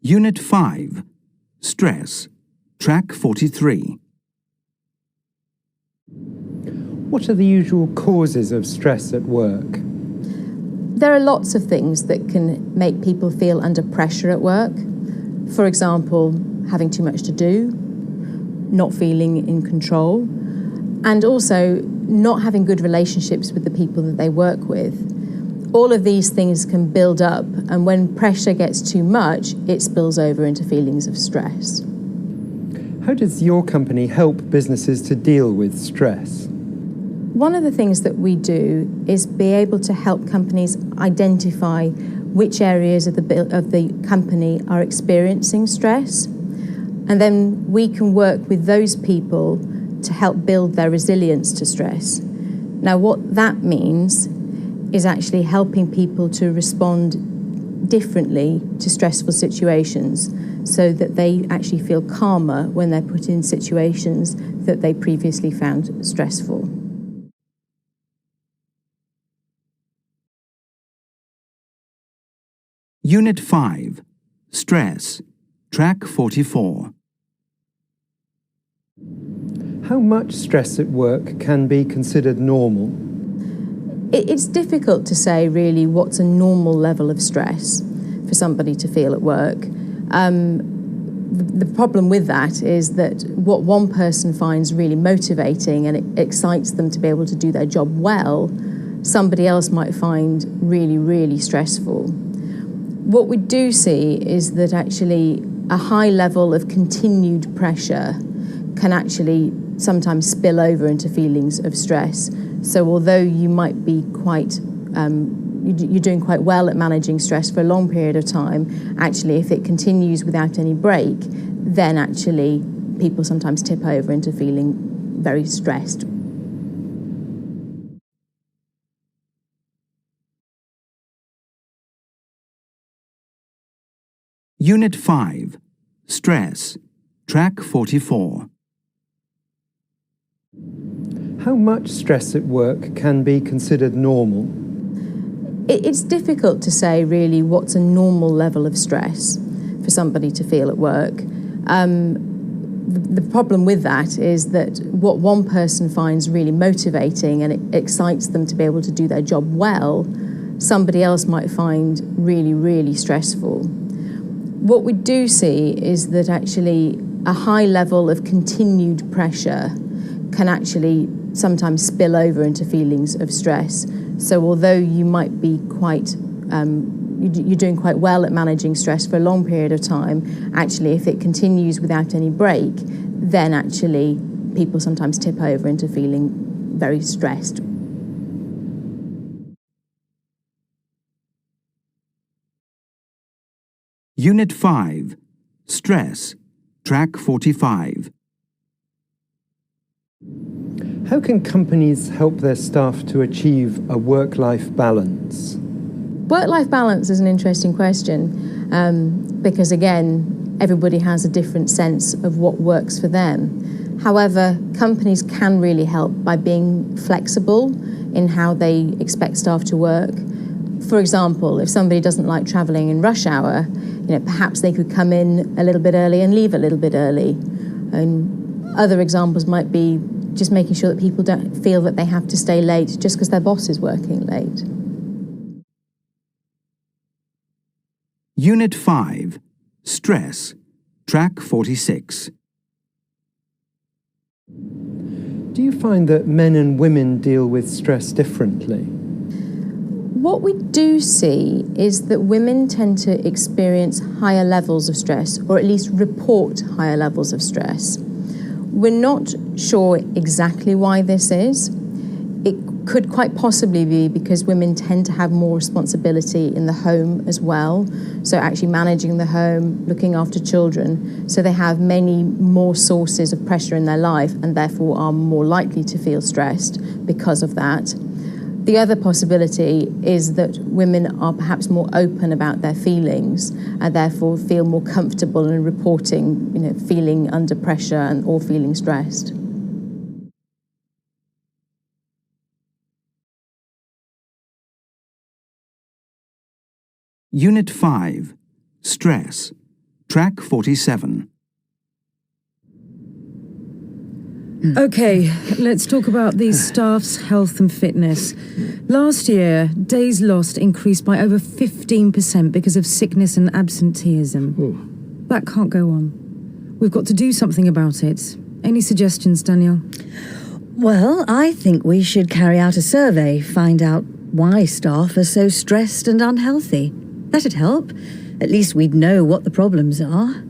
Unit 5. Stress. Track 43. What are the usual causes of stress at work? There are lots of things that can make people feel under pressure at work. For example, having too much to do, not feeling in control, and also not having good relationships with the people that they work with. All of these things can build up, and when pressure gets too much, it spills over into feelings of stress. How does your company help businesses to deal with stress? One of the things that we do is be able to help companies identify which areas of the company are experiencing stress, and then we can work with those people to help build their resilience to stress. Now, what that means is actually helping people to respond differently to stressful situations so that they actually feel calmer when they're put in situations that they previously found stressful. Unit 5. Stress. Track 44. How much stress at work can be considered normal? It's difficult to say really what's a normal level of stress for somebody to feel at work. The problem with that is that what one person finds really motivating and it excites them to be able to do their job well, somebody else might find really, really stressful. What we do see is that actually a high level of continued pressure can actually sometimes spill over into feelings of stress. So although you might be you're doing quite well at managing stress for a long period of time, actually if it continues without any break, then actually people sometimes tip over into feeling very stressed. Unit 5. Stress. Track 44. How much stress at work can be considered normal? It's difficult to say really what's a normal level of stress for somebody to feel at work. The problem with that is that what one person finds really motivating and it excites them to be able to do their job well, somebody else might find really, really stressful. What we do see is that actually a high level of continued pressure can actually sometimes spill over into feelings of stress. So although you might be you're doing quite well at managing stress for a long period of time, actually if it continues without any break, then actually people sometimes tip over into feeling very stressed. Unit 5. Stress. Track 45. How can companies help their staff to achieve a work-life balance? Work-life balance is an interesting question because, again, everybody has a different sense of what works for them. However, companies can really help by being flexible in how they expect staff to work. For example, if somebody doesn't like travelling in rush hour, perhaps they could come in a little bit early and leave a little bit early. And other examples might be just making sure that people don't feel that they have to stay late just because their boss is working late. Unit 5. Stress. Track 46. Do you find that men and women deal with stress differently? What we do see is that women tend to experience higher levels of stress, or at least report higher levels of stress. We're not sure exactly why this is. It could quite possibly be because women tend to have more responsibility in the home as well. So actually managing the home, looking after children. So they have many more sources of pressure in their life and therefore are more likely to feel stressed because of that. The other possibility is that women are perhaps more open about their feelings and therefore feel more comfortable in reporting, feeling under pressure or feeling stressed. Unit 5. Stress. Track 47. Okay, let's talk about these staff's health and fitness. Last year, days lost increased by over 15% because of sickness and absenteeism. That can't go on. We've got to do something about it. Any suggestions, Danielle? Well, I think we should carry out a survey, find out why staff are so stressed and unhealthy. That'd help. At least we'd know what the problems are.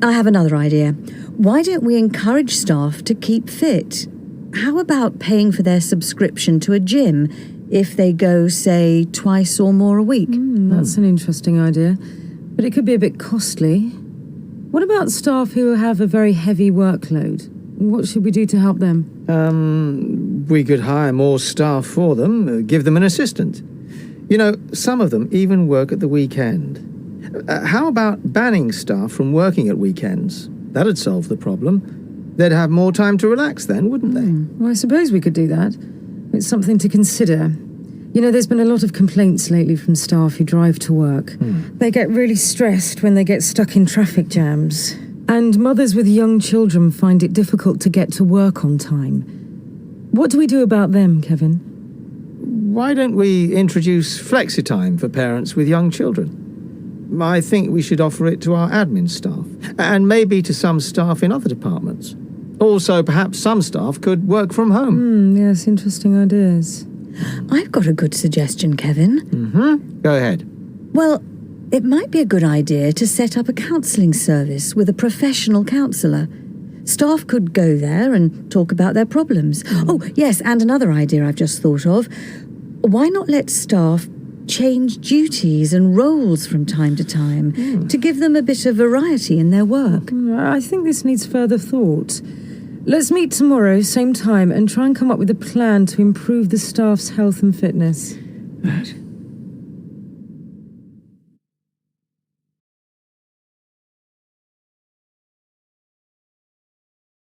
I have another idea. Why don't we encourage staff to keep fit? How about paying for their subscription to a gym if they go, say, twice or more a week? That's an interesting idea, but it could be a bit costly. What about staff who have a very heavy workload? What should we do to help them? We could hire more staff for them, give them an assistant. You know, some of them even work at the weekend. How about banning staff from working at weekends? That'd solve the problem. They'd have more time to relax then, wouldn't they? Well, I suppose we could do that. It's something to consider. You know, there's been a lot of complaints lately from staff who drive to work. They get really stressed when they get stuck in traffic jams. And mothers with young children find it difficult to get to work on time. What do we do about them, Kevin? Why don't we introduce flexi-time for parents with young children? I think we should offer it to our admin staff, and maybe to some staff in other departments. Also, perhaps some staff could work from home. Yes, interesting ideas. I've got a good suggestion, Kevin. Go ahead. Well, it might be a good idea to set up a counselling service with a professional counsellor. Staff could go there and talk about their problems. Oh, yes, and another idea I've just thought of. Why not let staff change duties and roles from time to time to give them a bit of variety in their work? I think this needs further thought. Let's meet tomorrow, same time, and try and come up with a plan to improve the staff's health and fitness.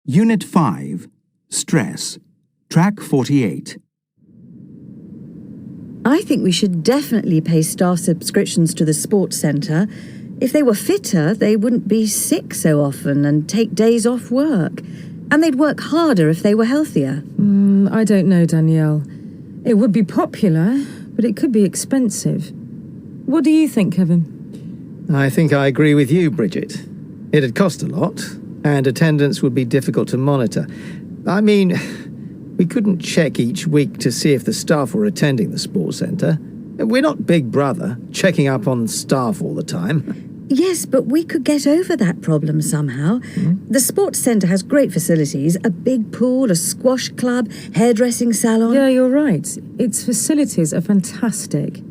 Unit 5. Stress. Track 48. I think we should definitely pay staff subscriptions to the sports centre. If they were fitter, they wouldn't be sick so often and take days off work. And they'd work harder if they were healthier. I don't know, Danielle. It would be popular, but it could be expensive. What do you think, Kevin? I think I agree with you, Bridget. It'd cost a lot, and attendance would be difficult to monitor. I mean, we couldn't check each week to see if the staff were attending the sports centre. We're not Big Brother, checking up on staff all the time. Yes, but we could get over that problem somehow. The sports centre has great facilities, a big pool, a squash club, hairdressing salon. Yeah, you're right. Its facilities are fantastic.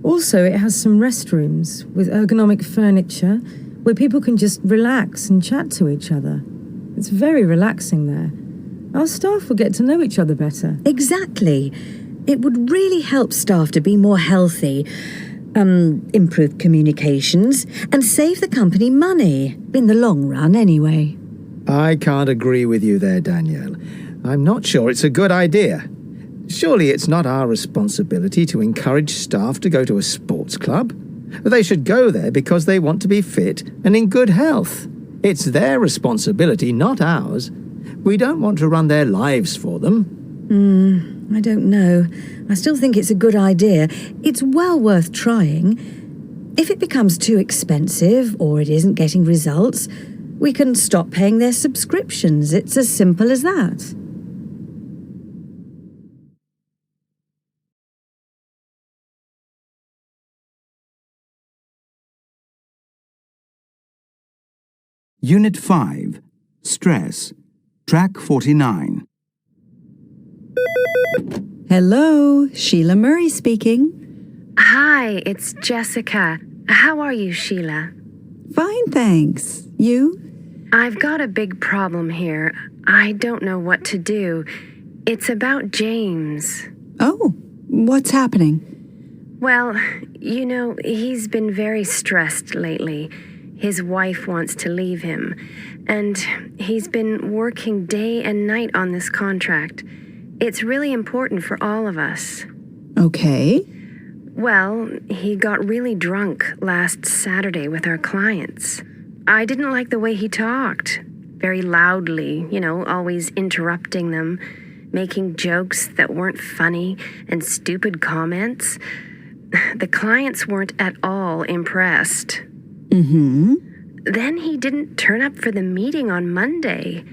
Also, it has some restrooms with ergonomic furniture where people can just relax and chat to each other. It's very relaxing there. Our staff will get to know each other better. Exactly. It would really help staff to be more healthy, improve communications, and save the company money, in the long run anyway. I can't agree with you there, Danielle. I'm not sure it's a good idea. Surely it's not our responsibility to encourage staff to go to a sports club. They should go there because they want to be fit and in good health. It's their responsibility, not ours. We don't want to run their lives for them. I don't know. I still think it's a good idea. It's well worth trying. If it becomes too expensive or it isn't getting results, we can stop paying their subscriptions. It's as simple as that. Unit 5. Stress. Track 49. Hello, Sheila Murray speaking. Hi, it's Jessica. How are you, Sheila? Fine, thanks. You? I've got a big problem here. I don't know what to do. It's about James. Oh, what's happening? Well, you know, he's been very stressed lately. His wife wants to leave him, and he's been working day and night on this contract. It's really important for all of us. Okay. Well, he got really drunk last Saturday with our clients. I didn't like the way he talked. Very loudly, always interrupting them, making jokes that weren't funny, and stupid comments. The clients weren't at all impressed. Mm-hmm. Then he didn't turn up for the meeting on Monday.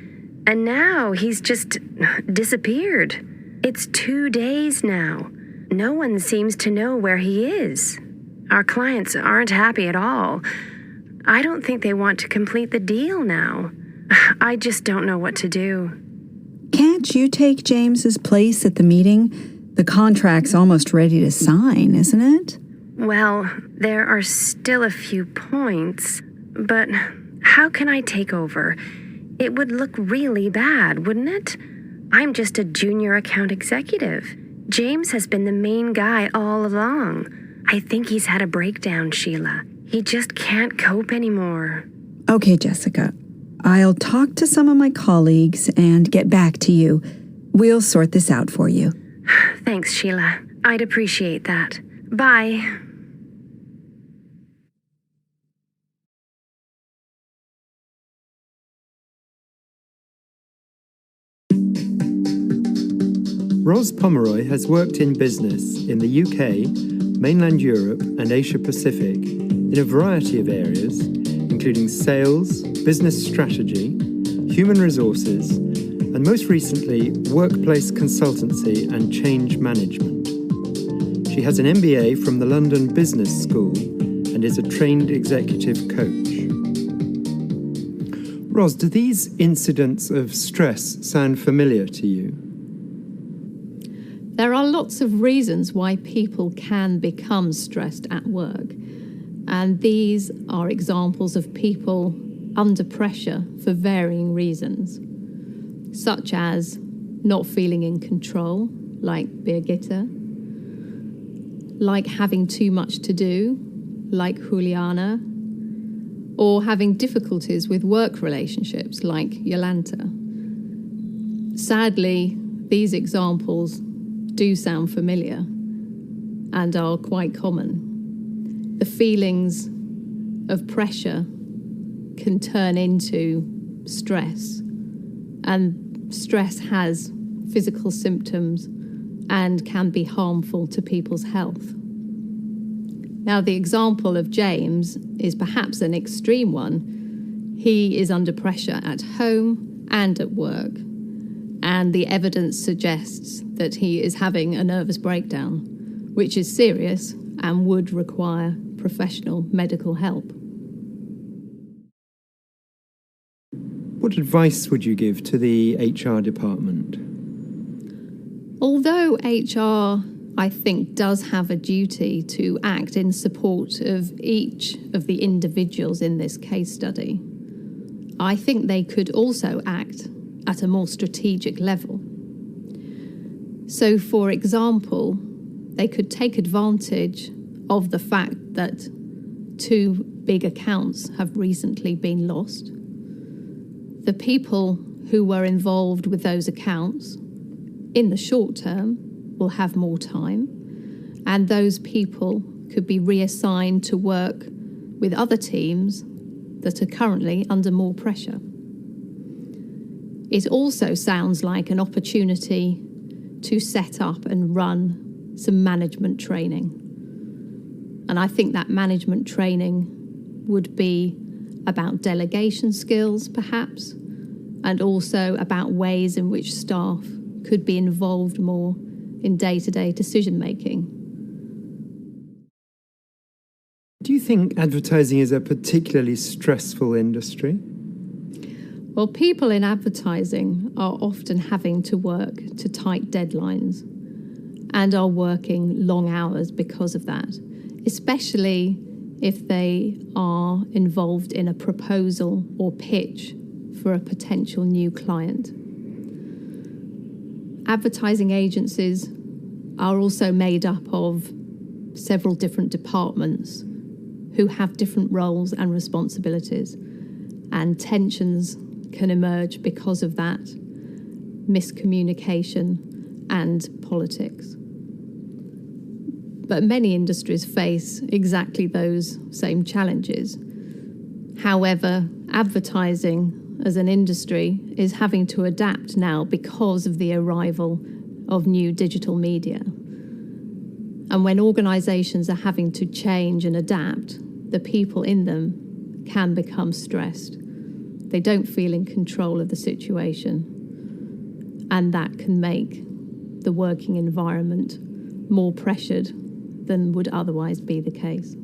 And now he's just disappeared. It's 2 days now. No one seems to know where he is. Our clients aren't happy at all. I don't think they want to complete the deal now. I just don't know what to do. Can't you take James's place at the meeting? The contract's almost ready to sign, isn't it? Well, there are still a few points, but how can I take over? It would look really bad, wouldn't it? I'm just a junior account executive. James has been the main guy all along. I think he's had a breakdown, Sheila. He just can't cope anymore. Okay, Jessica. I'll talk to some of my colleagues and get back to you. We'll sort this out for you. Thanks, Sheila. I'd appreciate that. Bye. Ros Pomeroy has worked in business in the UK, mainland Europe, and Asia Pacific in a variety of areas, including sales, business strategy, human resources, and most recently, workplace consultancy and change management. She has an MBA from the London Business School and is a trained executive coach. Ros, do these incidents of stress sound familiar to you? There are lots of reasons why people can become stressed at work, and these are examples of people under pressure for varying reasons, such as not feeling in control, like Birgitta, like having too much to do, like Juliana, or having difficulties with work relationships, like Yolanta. Sadly, these examples do sound familiar and are quite common. The feelings of pressure can turn into stress, and stress has physical symptoms and can be harmful to people's health. Now, the example of James is perhaps an extreme one. He is under pressure at home and at work, and the evidence suggests that he is having a nervous breakdown, which is serious and would require professional medical help. What advice would you give to the HR department? Although HR, I think, does have a duty to act in support of each of the individuals in this case study, I think they could also act at a more strategic level. So, for example, they could take advantage of the fact that 2 big accounts have recently been lost. The people who were involved with those accounts in the short term will have more time, and those people could be reassigned to work with other teams that are currently under more pressure. It also sounds like an opportunity to set up and run some management training. And I think that management training would be about delegation skills, perhaps, and also about ways in which staff could be involved more in day-to-day decision-making. Do you think advertising is a particularly stressful industry? Well, people in advertising are often having to work to tight deadlines and are working long hours because of that, especially if they are involved in a proposal or pitch for a potential new client. Advertising agencies are also made up of several different departments who have different roles and responsibilities, and tensions can emerge because of that, miscommunication and politics. but many industries face exactly those same challenges. However, advertising as an industry is having to adapt now because of the arrival of new digital media. And when organisations are having to change and adapt, the people in them can become stressed. They don't feel in control of the situation, and that can make the working environment more pressured than would otherwise be the case.